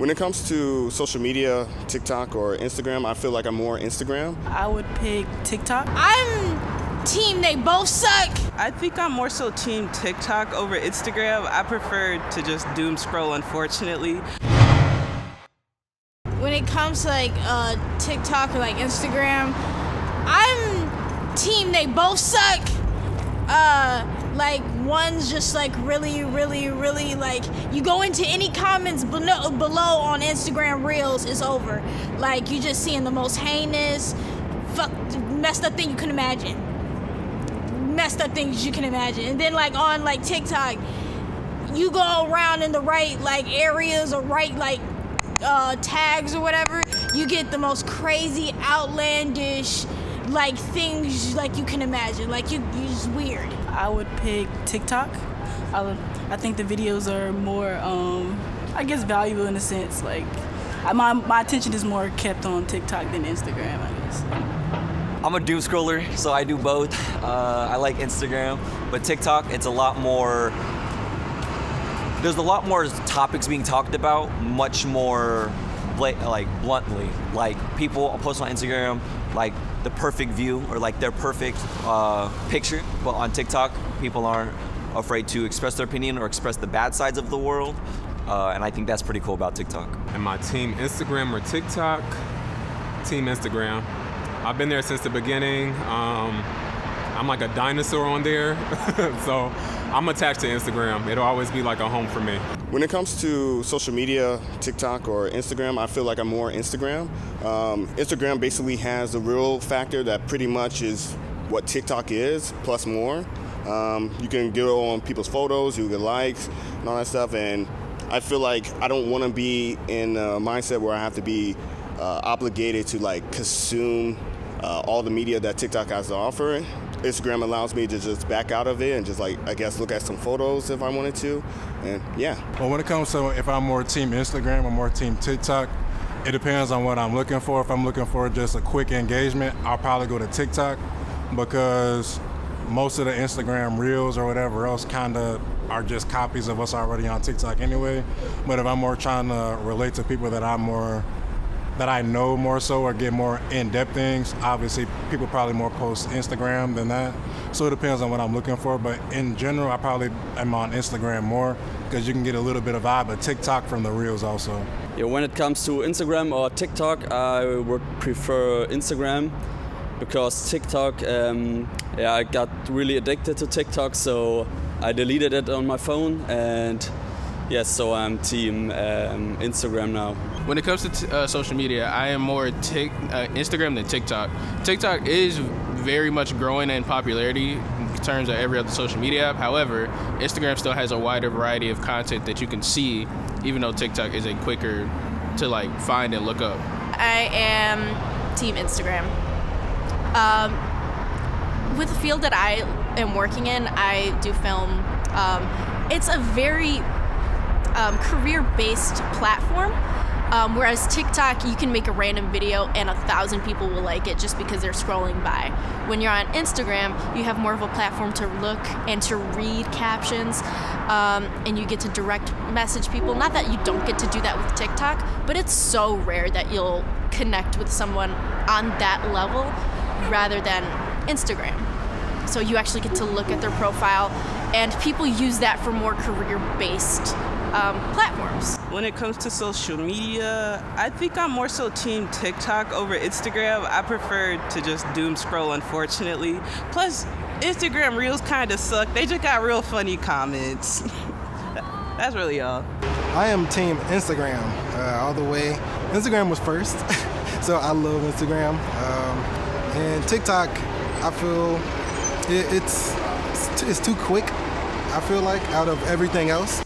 When it comes to social media, TikTok or Instagram, I feel like I'm more Instagram. I would pick TikTok. I'm team they both suck. I think I'm more so team TikTok over Instagram. I prefer to just doom scroll, unfortunately. When it comes to TikTok or Instagram, I'm team they both suck. One's just really you go into any comments below on Instagram Reels, it's over. You just seeing the most heinous, messed up thing you can imagine. And then on TikTok, you go around in the right areas or right tags or whatever, you get the most crazy, outlandish things you can imagine. You're just weird. I would pick TikTok. I think the videos are more, valuable in a sense. My attention is more kept on TikTok than Instagram, I guess. I'm a doom scroller, so I do both. I like Instagram, but TikTok, it's a lot more. There's a lot more topics being talked about, much more bluntly. People post on Instagram the perfect view or their perfect picture, but on TikTok, people aren't afraid to express their opinion or express the bad sides of the world, and I think that's pretty cool about TikTok. Am I team Instagram or TikTok? Team Instagram. I've been there since the beginning. I'm like a dinosaur on there, so I'm attached to Instagram. It'll always be a home for me. When it comes to social media, TikTok or Instagram, I feel like I'm more Instagram. Instagram basically has the real factor that pretty much is what TikTok is, plus more. You can go on people's photos, you get likes and all that stuff, and I feel like I don't want to be in a mindset where I have to be obligated to consume all the media that TikTok has to offer. Instagram allows me to just back out of it and just look at some photos if I wanted to, and yeah. Well, when it comes to if I'm more team Instagram or more team TikTok, it depends on what I'm looking for. If I'm looking for just a quick engagement, I'll probably go to TikTok because most of the Instagram Reels or whatever else kind of are just copies of what's already on TikTok anyway. But if I'm more trying to relate to people that I know more so or get more in-depth things, obviously people probably more post Instagram than that. So it depends on what I'm looking for, but in general I probably am on Instagram more because you can get a little bit of vibe, but TikTok from the Reels also. Yeah, when it comes to Instagram or TikTok, I would prefer Instagram because TikTok, I got really addicted to TikTok, so I deleted it on my phone, and yes, so I'm team Instagram now. When it comes to social media, I am more Instagram than TikTok. TikTok is very much growing in popularity in terms of every other social media app. However, Instagram still has a wider variety of content that you can see, even though TikTok is quicker to find and look up. I am team Instagram. With the field that I am working in, I do film. It's a very career-based platform, whereas TikTok, you can make a random video and 1,000 people will like it just because they're scrolling by. When you're on Instagram, you have more of a platform to look and to read captions, and you get to direct message people. Not that you don't get to do that with TikTok, but it's so rare that you'll connect with someone on that level rather than Instagram. So you actually get to look at their profile, and people use that for more career-based platforms. When it comes to social media, I think I'm more so team TikTok over Instagram. I prefer to just doom scroll, unfortunately. Plus, Instagram Reels kind of suck. They just got real funny comments. That's really all. I am team Instagram all the way. Instagram was first, so I love Instagram. And TikTok, I feel it's too quick, I feel like, out of everything else.